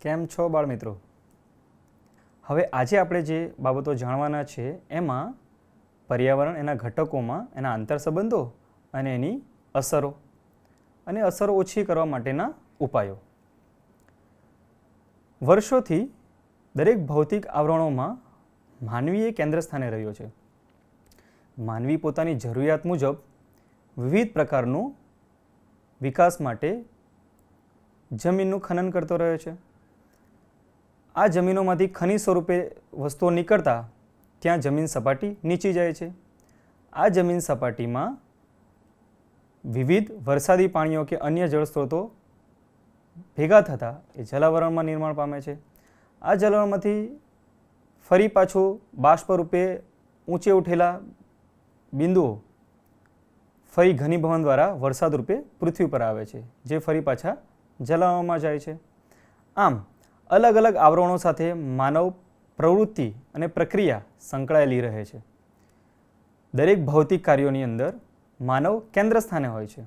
કેમ છો બાળ મિત્રો? હવે આજે આપણે જે બાબતો જાણવાના છે એમાં પર્યાવરણ, એના ઘટકોમાં એના આંતરસંબંધો અને એની અસરો અને અસરો ઓછી કરવા માટેના ઉપાયો. વર્ષોથી દરેક ભૌતિક આવરણોમાં માનવીએ કેન્દ્ર સ્થાને રહ્યો છે. માનવી પોતાની જરૂરિયાત મુજબ વિવિધ પ્રકારનું વિકાસ માટે જમીનનું ખનન કરતો રહ્યો છે. આ જમીનોમાંથી ખનિજ સ્વરૂપે વસ્તુઓ નીકળતા ત્યાં જમીન સપાટી નીચી જાય છે. આ જમીન સપાટીમાં વિવિધ વરસાદી પાણીઓ કે અન્ય જળ સ્ત્રોતો ભેગા થતાં એ જલાવરણમાં નિર્માણ પામે છે. આ જલાવરણમાંથી ફરી પાછું બાષ્પ રૂપે ઊંચે ઉઠેલા બિંદુઓ ફરી ઘનીભવન દ્વારા વરસાદ રૂપે પૃથ્વી પર આવે છે, જે ફરી પાછા જલાવરણમાં જાય છે. આમ અલગ અલગ આવરણો સાથે માનવ પ્રવૃત્તિ અને પ્રક્રિયા સંકળાયેલી રહે છે. દરેક ભૌતિક કાર્યોની અંદર માનવ કેન્દ્ર સ્થાને હોય છે.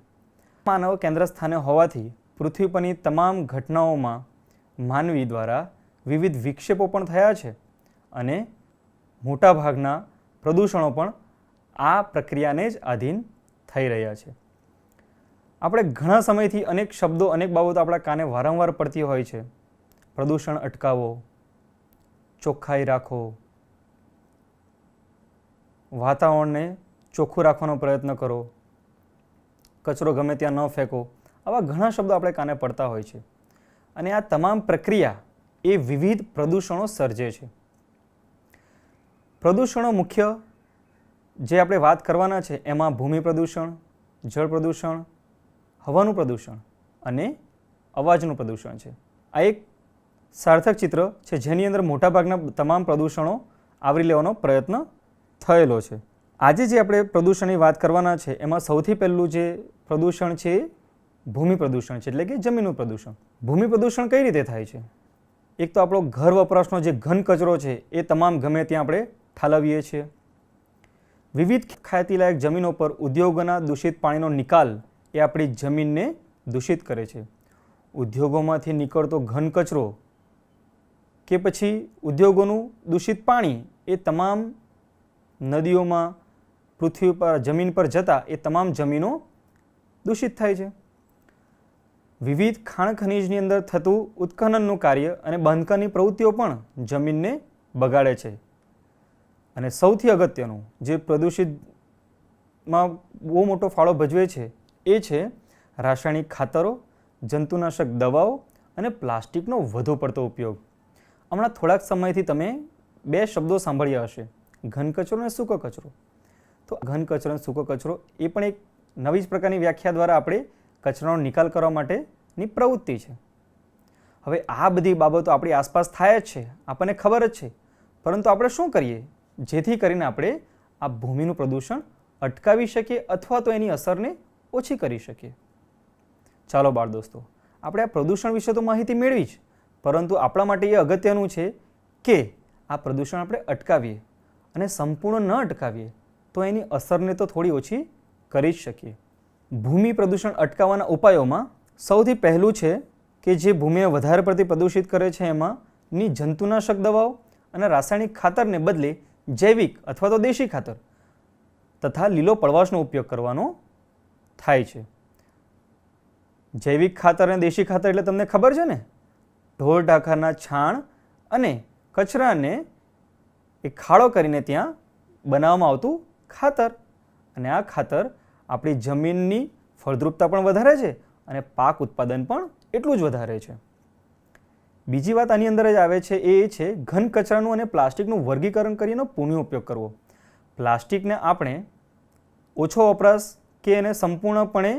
માનવ કેન્દ્ર સ્થાને હોવાથી પૃથ્વી પરની તમામ ઘટનાઓમાં માનવી દ્વારા વિવિધ વિક્ષેપો પણ થયા છે અને મોટાભાગના પ્રદૂષણો પણ આ પ્રક્રિયાને જ આધીન થઈ રહ્યા છે. આપણે ઘણા સમયથી અનેક શબ્દો, અનેક બાબતો આપણા કાને વારંવાર પડતી હોય છે. પ્રદૂષણ અટકાવો, ચોખ્ખાઈ રાખો, વાતાવરણને ચોખ્ખું રાખવાનો પ્રયત્ન કરો, કચરો ગમે ત્યાં ન ફેંકો, આવા ઘણા શબ્દો આપણે કાને પડતા હોય છે. અને આ તમામ પ્રક્રિયા એ વિવિધ પ્રદૂષણો સર્જે છે. પ્રદૂષણો મુખ્ય જે આપણે વાત કરવાના છે એમાં ભૂમિ પ્રદૂષણ, જળ પ્રદૂષણ, હવાનું પ્રદૂષણ અને અવાજનું પ્રદૂષણ છે. આ એક સાર્થક ચિત્ર છે જેની અંદર મોટાભાગના તમામ પ્રદૂષણો આવરી લેવાનો પ્રયત્ન થયેલો છે. આજે જે આપણે પ્રદૂષણની વાત કરવાના છે એમાં સૌથી પહેલું જે પ્રદૂષણ છે એ ભૂમિ પ્રદૂષણ છે, એટલે કે જમીનનું પ્રદૂષણ. ભૂમિ પ્રદૂષણ કઈ રીતે થાય છે? એક તો આપણો ઘર વપરાશનો જે ઘન કચરો છે એ તમામ ગમે ત્યાં આપણે ઠાલવીએ છીએ. વિવિધ ખાતીલાયક જમીનો પર ઉદ્યોગોના દૂષિત પાણીનો નિકાલ એ આપણી જમીનને દૂષિત કરે છે. ઉદ્યોગોમાંથી નીકળતો ઘન કચરો કે પછી ઉદ્યોગોનું દૂષિત પાણી એ તમામ નદીઓમાં, પૃથ્વી પર, જમીન પર જતા એ તમામ જમીનો દૂષિત થાય છે. વિવિધ ખાણ ખનીજની અંદર થતું ઉત્ખનનનું કાર્ય અને બાંધકામની પ્રવૃત્તિઓ પણ જમીનને બગાડે છે. અને સૌથી અગત્યનું જે પ્રદૂષિતમાં બહુ મોટો ફાળો ભજવે છે એ છે રાસાયણિક ખાતરો, જંતુનાશક દવાઓ અને પ્લાસ્ટિકનો વધુ પડતો ઉપયોગ. હમણાં થોડાક સમયથી તમે બે શબ્દો સાંભળ્યા હશે, ઘન કચરો અને સૂકો કચરો. તો ઘન કચરો અને સૂકો કચરો એ પણ એક નવી જ પ્રકારની વ્યાખ્યા દ્વારા આપણે કચરાનો નિકાલ કરવા માટેની પ્રવૃત્તિ છે. હવે આ બધી બાબતો આપણી આસપાસ થાય જ છે, આપણને ખબર જ છે, પરંતુ આપણે શું કરીએ જેથી કરીને આપણે આ ભૂમિનું પ્રદૂષણ અટકાવી શકીએ અથવા તો એની અસરને ઓછી કરી શકીએ? ચાલો બાળ દોસ્તો, આપણે આ પ્રદૂષણ વિશે તો માહિતી મેળવી જ, પરંતુ આપણા માટે એ અગત્યનું છે કે આ પ્રદૂષણ આપણે અટકાવીએ અને સંપૂર્ણ ન અટકાવીએ તો એની અસરને તો થોડી ઓછી કરી જ શકીએ. ભૂમિ પ્રદૂષણ અટકાવવાના ઉપાયોમાં સૌથી પહેલું છે કે જે ભૂમિને વધારે પડતી પ્રદૂષિત કરે છે એમાંની જંતુનાશક દવાઓ અને રાસાયણિક ખાતરને બદલે જૈવિક અથવા તો દેશી ખાતર તથા લીલો પળવાશનો ઉપયોગ કરવાનો થાય છે. જૈવિક ખાતર અને દેશી ખાતર એટલે તમને ખબર છે ને, ઢોર ઢાંખરના છાણ અને કચરાને એ ખાડો કરીને ત્યાં બનાવવામાં આવતું ખાતર. અને આ ખાતર આપણી જમીનની ફળદ્રુપતા પણ વધારે છે અને પાક ઉત્પાદન પણ એટલું જ વધારે છે. બીજી વાત આની અંદર જ આવે છે એ છે ઘન કચરાનું અને પ્લાસ્ટિકનું વર્ગીકરણ કરીને પુનઃ ઉપયોગ કરવો. પ્લાસ્ટિકને આપણે ઓછો વપરાશ કે એને સંપૂર્ણપણે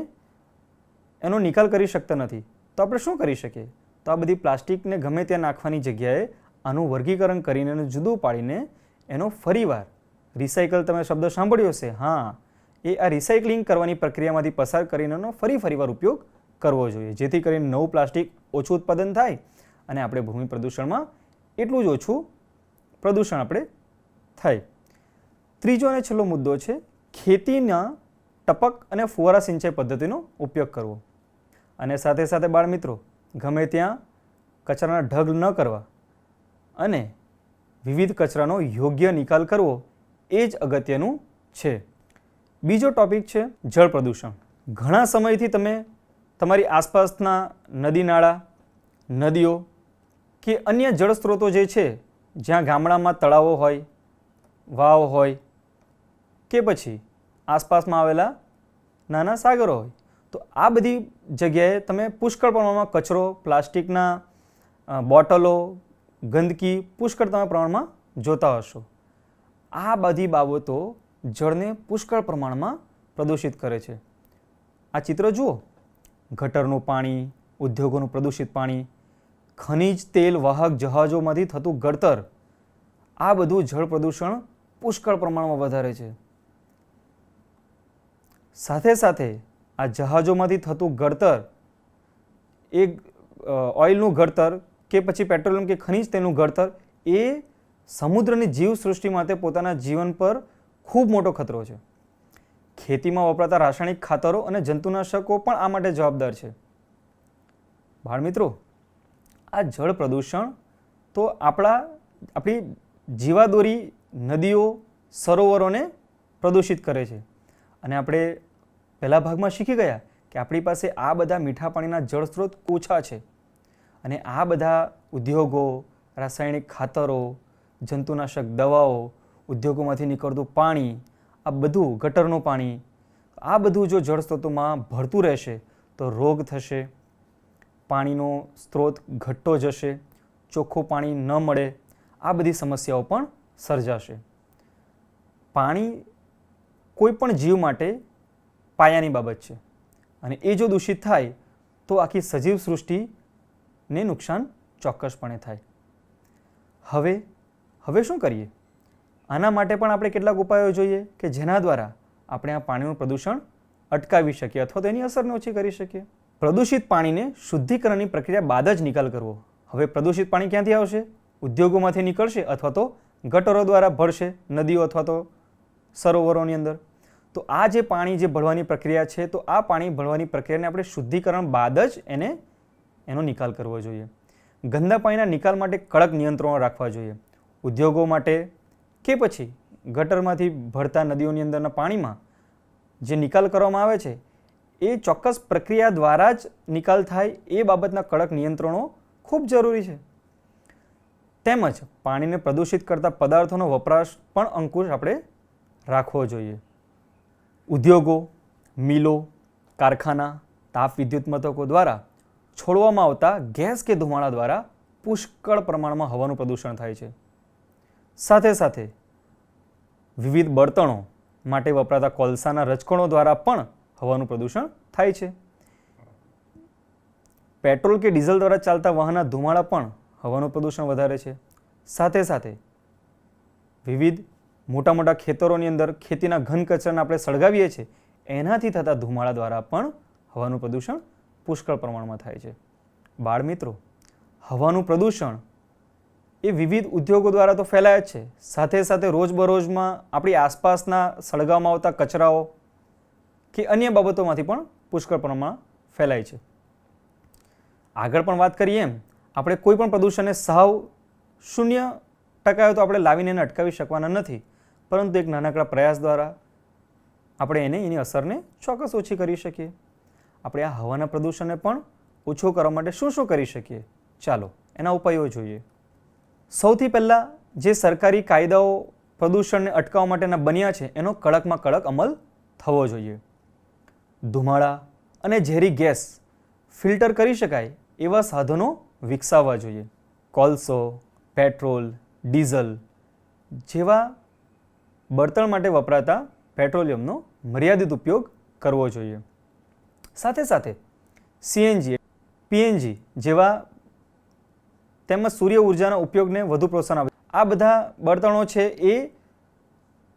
એનો નિકાલ કરી શકતા નથી, તો આપણે શું કરી શકીએ? તો આ બધી પ્લાસ્ટિકને ગમે ત્યાં નાખવાની જગ્યાએ આનું વર્ગીકરણ કરીને એને જુદું પાડીને એનો ફરીવાર રિસાયકલ, તમે શબ્દ સાંભળ્યો હશે, હા, એ આ રિસાયકલિંગ કરવાની પ્રક્રિયામાંથી પસાર કરીને એનો ફરીવાર ઉપયોગ કરવો જોઈએ, જેથી કરીને નવું પ્લાસ્ટિક ઓછું ઉત્પાદન થાય અને આપણે ભૂમિ પ્રદૂષણમાં એટલું જ ઓછું પ્રદૂષણ આપણે થાય. ત્રીજો અને છેલ્લો મુદ્દો છે ખેતીના ટપક અને ફુવારા સિંચાઈ પદ્ધતિનો ઉપયોગ કરવો. અને સાથે સાથે બાળ મિત્રો, ગમે ત્યાં કચરાના ઢગલ ન કરવા અને વિવિધ કચરાનો યોગ્ય નિકાલ કરવો એ જ અગત્યનું છે. બીજો ટોપિક છે જળ પ્રદૂષણ. ઘણા સમયથી તમે તમારી આસપાસના નદી નાળા, નદીઓ કે અન્ય જળ સ્ત્રોતો જે છે, જ્યાં ગામડામાં તળાવો હોય, વાવ હોય કે પછી આસપાસમાં આવેલા નાના સાગરો હોય, તો આ બધી જગ્યાએ તમે પુષ્કળ પ્રમાણમાં કચરો, પ્લાસ્ટિકના બોટલો, ગંદકી પુષ્કળ તમે પ્રમાણમાં જોતા હશો. આ બધી બાબતો જળને પુષ્કળ પ્રમાણમાં પ્રદૂષિત કરે છે. આ ચિત્ર જુઓ, ગટરનું પાણી, ઉદ્યોગોનું પ્રદૂષિત પાણી, ખનિજ તેલ વાહક જહાજોમાંથી થતું ગળતર, આ બધું જળ પ્રદૂષણ પુષ્કળ પ્રમાણમાં વધારે છે. સાથે સાથે આ જહાજોમાંથી થતું ગળતર, એ ઓઇલનું ગળતર કે પછી પેટ્રોલિયમ કે ખનિજ તેલનું ગળતર, એ સમુદ્રની જીવસૃષ્ટિ માટે પોતાના જીવન પર ખૂબ મોટો ખતરો છે. ખેતીમાં વપરાતા રાસાયણિક ખાતરો અને જંતુનાશકો પણ આ માટે જવાબદાર છે. બાળમિત્રો, આ જળ પ્રદૂષણ તો આપણી જીવાદોરી નદીઓ, સરોવરોને પ્રદૂષિત કરે છે. અને આપણે પહેલા ભાગમાં શીખી ગયા કે આપણી પાસે આ બધા મીઠા પાણીના જળ સ્ત્રોત ઓછા છે અને આ બધા ઉદ્યોગો, રાસાયણિક ખાતરો, જંતુનાશક દવાઓ, ઉદ્યોગોમાંથી નીકળતું પાણી, આ બધું ગટરનું પાણી, આ બધું જો જળ સ્ત્રોતોમાં ભળતું રહેશે તો રોગ થશે, પાણીનો સ્ત્રોત ઘટતો જશે, ચોખ્ખું પાણી ન મળે, આ બધી સમસ્યાઓ પણ સર્જાશે. પાણી કોઈ પણ જીવ માટે પાયાની બાબત છે અને એ જો દૂષિત થાય તો આખી સજીવ સૃષ્ટિને નુકસાન ચોક્કસપણે થાય. હવે શું કરીએ? આના માટે પણ આપણે કેટલાક ઉપાયો જોઈએ કે જેના દ્વારા આપણે આ પાણીનું પ્રદૂષણ અટકાવી શકીએ અથવા તો એની અસરને ઓછી કરી શકીએ. પ્રદૂષિત પાણીને શુદ્ધિકરણની પ્રક્રિયા બાદ જ નિકાલ કરવો. હવે પ્રદૂષિત પાણી ક્યાંથી આવશે? ઉદ્યોગોમાંથી નીકળશે અથવા તો ગટરો દ્વારા ભળશે નદીઓ અથવા તો સરોવરોની અંદર. તો આ જે પાણી જે ભળવાની પ્રક્રિયા છે, તો આ પાણી ભળવાની પ્રક્રિયાને આપણે શુદ્ધિકરણ બાદ જ એનો નિકાલ કરવો જોઈએ. ગંદા પાણીના નિકાલ માટે કડક નિયંત્રણો રાખવા જોઈએ. ઉદ્યોગો માટે કે પછી ગટરમાંથી ભળતા નદીઓની અંદરના પાણીમાં જે નિકાલ કરવામાં આવે છે એ ચોક્કસ પ્રક્રિયા દ્વારા જ નિકાલ થાય, એ બાબતના કડક નિયંત્રણો ખૂબ જરૂરી છે. તેમજ પાણીને પ્રદૂષિત કરતા પદાર્થોનો વપરાશ પણ અંકુશ આપણે રાખવો જોઈએ. ઉદ્યોગો, મિલો, કારખાના, તાપ વિદ્યુત મથકો દ્વારા છોડવામાં આવતા ગેસ કે ધુમાડા દ્વારા પુષ્કળ પ્રમાણમાં હવાનું પ્રદૂષણ થાય છે. સાથે સાથે વિવિધ બળતણો માટે વપરાતા કોલસાના રજકણો દ્વારા પણ હવાનું પ્રદૂષણ થાય છે. પેટ્રોલ કે ડીઝલ દ્વારા ચાલતા વાહનના ધુમાડા પણ હવાનું પ્રદૂષણ વધારે છે. સાથે સાથે વિવિધ મોટા મોટા ખેતરોની અંદર ખેતીના ઘન કચરાને આપણે સળગાવીએ છીએ, એનાથી થતા ધુમાડા દ્વારા પણ હવાનું પ્રદૂષણ પુષ્કળ પ્રમાણમાં થાય છે. બાળમિત્રો, હવાનું પ્રદૂષણ એ વિવિધ ઉદ્યોગો દ્વારા તો ફેલાય જ છે, સાથે સાથે રોજબરોજમાં આપણી આસપાસના સળગાવવામાં આવતા કચરાઓ કે અન્ય બાબતોમાંથી પણ પુષ્કળ પ્રમાણમાં ફેલાય છે. આગળ પણ વાત કરીએ એમ આપણે કોઈ પણ પ્રદૂષણને સાવ 0% તો આપણે લાવીને એને અટકાવી શકવાના નથી, પરંતુ એક નાનકડા પ્રયાસ દ્વારા આપણે એની અસરને ચોક્કસ ઓછી કરી શકીએ. આપણે આ હવાના પ્રદૂષણને પણ ઓછું કરવા માટે શું કરી શકીએ? ચાલો એના ઉપાયો જોઈએ. સૌથી પહેલાં જે સરકારી કાયદાઓ પ્રદૂષણને અટકાવવા માટેના બન્યા છે એનો કડકમાં કડક અમલ થવો જોઈએ. ધુમાડા અને ઝેરી ગેસ ફિલ્ટર કરી શકાય એવા સાધનો વિકસાવવા જોઈએ. કોલસો, પેટ્રોલ, ડીઝલ જેવા બળતણ માટે વપરાતા પેટ્રોલિયમનો મર્યાદિત ઉપયોગ કરવો જોઈએ. સાથે સાથે સીએનજી, પીએનજી જેવા તેમજ સૂર્ય ઉર્જાના ઉપયોગને વધુ પ્રોત્સાહન આપે. આ બધા બળતણો છે એ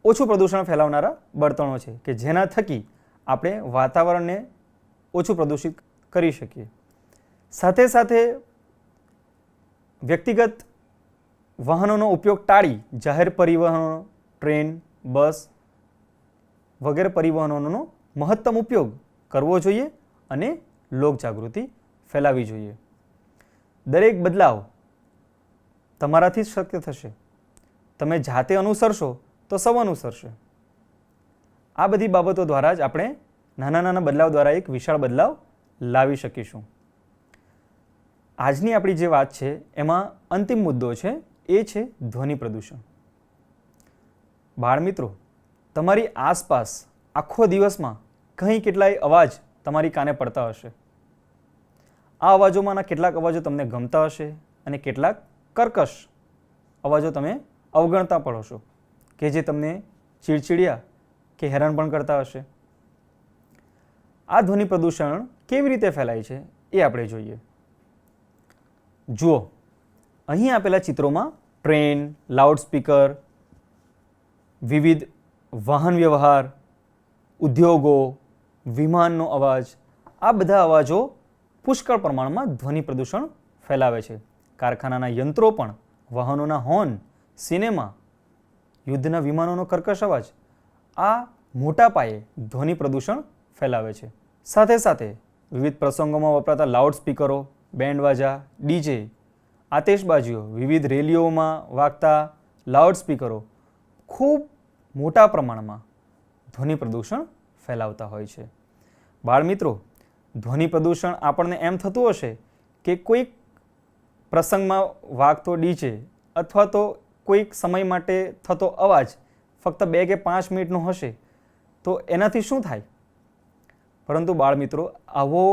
ઓછું પ્રદૂષણ ફેલાવનારા બળતણો છે કે જેના થકી આપણે વાતાવરણને ઓછું પ્રદૂષિત કરી શકીએ. સાથે સાથે વ્યક્તિગત વાહનોનો ઉપયોગ ટાળી જાહેર પરિવહનો, ટ્રેન, બસ વગેરે પરિવહનોનો મહત્તમ ઉપયોગ કરવો જોઈએ અને લોકજાગૃતિ ફેલાવવી જોઈએ. દરેક બદલાવ તમારાથી જ શક્ય થશે. તમે જાતે અનુસરશો તો સૌ અનુસરશે. આ બધી બાબતો દ્વારા જ આપણે નાના નાના બદલાવ દ્વારા એક વિશાળ બદલાવ લાવી શકીશું. આજની આપણી જે વાત છે એમાં અંતિમ મુદ્દો છે એ છે ધ્વનિ પ્રદૂષણ. બાળ મિત્રો, તમારી આસપાસ આખો દિવસમાં કંઈ કેટલાય અવાજ તમારી કાને પડતા હશે. આ અવાજોમાંના કેટલાક અવાજો તમને ગમતા હશે અને કેટલાક કર્કશ અવાજો તમે અવગણતા પણ હશો કે જે તમને ચીડચીડિયા કે હેરાન પણ કરતા હશે. આ ધ્વનિ પ્રદૂષણ કેવી રીતે ફેલાય છે એ આપણે જોઈએ. જુઓ, અહીં આપેલા ચિત્રોમાં ટ્રેન, લાઉડસ્પીકર, વિવિધ વાહન વ્યવહાર, ઉદ્યોગો, વિમાનનો અવાજ, આ બધા અવાજો પુષ્કળ પ્રમાણમાં ધ્વનિ પ્રદૂષણ ફેલાવે છે. કારખાનાના યંત્રો પણ, વાહનોના હોર્ન, સિનેમા, યુદ્ધના વિમાનોનો કર્કશ અવાજ, આ મોટા પાયે ધ્વનિ પ્રદૂષણ ફેલાવે છે. સાથે સાથે વિવિધ પ્રસંગોમાં વપરાતા લાઉડસ્પીકરો, બેન્ડવાજા, ડીજે, આતશબાજીઓ, વિવિધ રેલીઓમાં વાગતા લાઉડસ્પીકરો ખૂબ મોટા પ્રમાણમાં ધ્વનિ પ્રદૂષણ ફેલાવતા હોય છે. બાળ મિત્રો, ધ્વનિ પ્રદૂષણ આપણને એમ થતું હશે કે કોઈક પ્રસંગમાં વાગતો ડીજે અથવા તો કોઈક સમય માટે થતો અવાજ ફક્ત 2 કે 5 મિનિટનો હશે તો એનાથી શું થાય? પરંતુ બાળ મિત્રો, આવો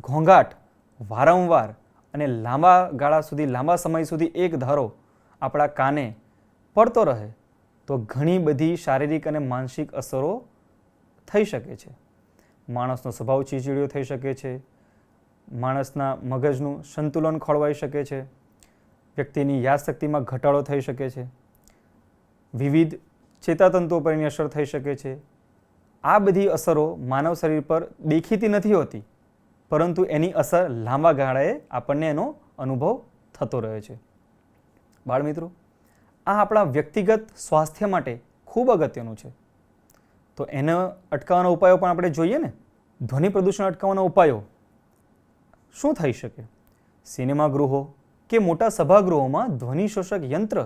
ઘોંઘાટ વારંવાર અને લાંબા ગાળા સુધી, લાંબા સમય સુધી એક ધારો આપણા કાને પડતો રહે તો ઘણી બધી શારીરિક અને માનસિક અસરો થઈ શકે છે. માણસનો સ્વભાવ ચીડચીડિયો થઈ શકે છે, માણસના મગજનું સંતુલન ખોળવાઈ શકે છે, વ્યક્તિની યાદશક્તિમાં ઘટાડો થઈ શકે છે, વિવિધ ચેતાતંતુઓ પર એની અસર થઈ શકે છે. આ બધી અસરો માનવ શરીર પર દેખીતી નથી હોતી, પરંતુ એની અસર લાંબા ગાળાએ આપણને એનો અનુભવ થતો રહે છે. બાળ મિત્રો, આ આપણા વ્યક્તિગત સ્વાસ્થ્ય માટે ખૂબ અગત્યનું છે. તો એને અટકાવવાના ઉપાયો પણ આપણે જોઈએ ને. ધ્વનિ પ્રદૂષણ અટકાવવાના ઉપાયો શું થઈ શકે? સિનેમાગૃહો કે મોટા સભાગૃહોમાં ધ્વનિ શોષક યંત્ર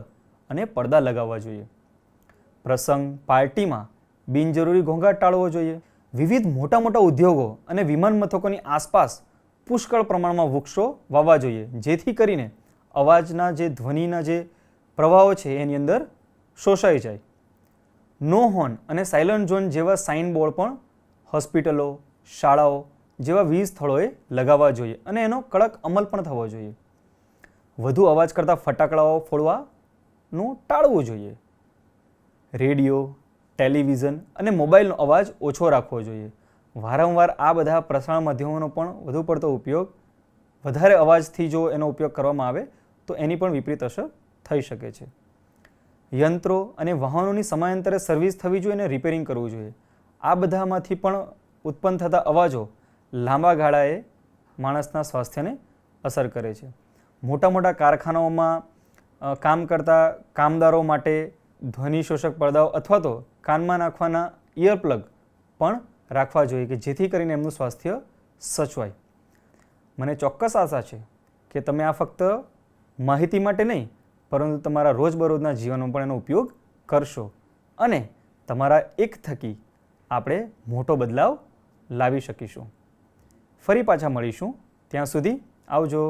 અને પડદા લગાવવા જોઈએ. પ્રસંગ, પાર્ટીમાં બિનજરૂરી ઘોંઘાટ ટાળવો જોઈએ. વિવિધ મોટા મોટા ઉદ્યોગો અને વિમાન મથકોની આસપાસ પુષ્કળ પ્રમાણમાં વૃક્ષો વાવવા જોઈએ, જેથી કરીને અવાજના જે ધ્વનિના જે પ્રવાહો છે એની અંદર શોષાઈ જાય. નો હોર્ન અને સાયલન્ટ ઝોન જેવા સાઇન બોર્ડ પણ હોસ્પિટલો, શાળાઓ જેવા વિવિધ સ્થળોએ લગાવવા જોઈએ અને એનો કડક અમલ પણ થવો જોઈએ. વધુ અવાજ કરતા ફટાકડાઓ ફોડવાનું ટાળવું જોઈએ. રેડિયો, ટેલિવિઝન અને મોબાઈલનો અવાજ ઓછો રાખવો જોઈએ. વારંવાર આ બધા પ્રસારણ માધ્યમોનો પણ વધુ પડતો ઉપયોગ, વધારે અવાજથી જો એનો ઉપયોગ કરવામાં આવે તો એની પણ વિપરીત અસર થઈ શકે છે. યંત્રો અને વાહનોની સમયાંતરે સર્વિસ થવી જોઈએ અને રિપેરિંગ કરવું જોઈએ. આ બધામાંથી પણ ઉત્પન્ન થતા અવાજો લાંબા ગાળાએ માણસના સ્વાસ્થ્યને અસર કરે છે. મોટા મોટા કારખાનાઓમાં કામ કરતા કામદારો માટે ધ્વનિ શોષક પડદાઓ અથવા તો કાનમાં નાખવાના ઇયરપ્લગ પણ રાખવા જોઈએ કે જેથી કરીને એમનું સ્વાસ્થ્ય સચવાય. મને ચોક્કસ આશા છે કે તમે આ ફક્ત માહિતી માટે નહીં પરંતુ તમારા રોજબરોજના જીવનમાં પણ એનો ઉપયોગ કરશો અને તમારા એક થકી આપણે મોટો બદલાવ લાવી શકીશું. ફરી પાછા મળીશું. ત્યાં સુધી આવજો.